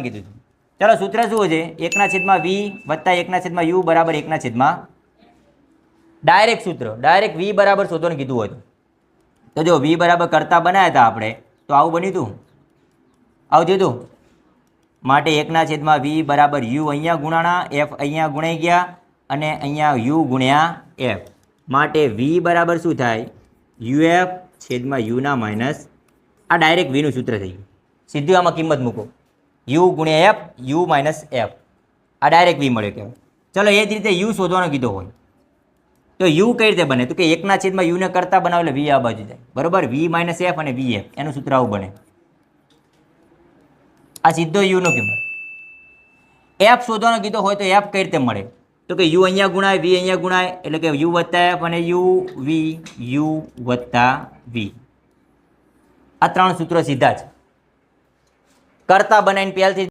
કીધું હતું. ચાલો સૂત્ર શું છે? 1/v વત્તા 1/u બરાબર 1/, ડાયરેક્ટ સૂત્ર, ડાયરેક્ટ v બરાબર શોધવાનું કીધું હોય તો જો v બરાબર કરતા બનાવ્યા હતા આપણે, તો આવું બન્યું હતું, આવું થયું હતું. માટે 1/v બરાબર u અહીંયા ગુણાણા, f અહીંયા ગુણાઈ ગયા અને અહીંયા u ગુણ્યા f. માટે v બરાબર શું થાય? uf છેદમાં u ના માઇનસ, આ ડાયરેક્ટ v નું સૂત્ર થઈ ગયું. સીધું આમાં કિંમત મૂકો, u ગુણ્યા f, u માઇનસ f, આ ડાયરેક્ટ v મળે કહેવાય. ચલો એ જ રીતે u શોધવાનો કીધો હોય તો u કઈ રીતે બને? તો કે 1/u ને કરતા બનાવો એટલે v આ બાજુ જાય, બરોબર? v માઇનસ f અને vf, એનું સૂત્ર આવું બને. આ સીધો u નો કિંમત. f શોધવાનો કીધો હોય તો f કઈ રીતે મળે? તો કે u અહીંયા ગુણાય, v અહીંયા ગુણાય, એટલે કે u વત્તા f અને u વત્તા v. આ ત્રણ સૂત્રો સીધા જ કરતા બનાવીને પહેલથી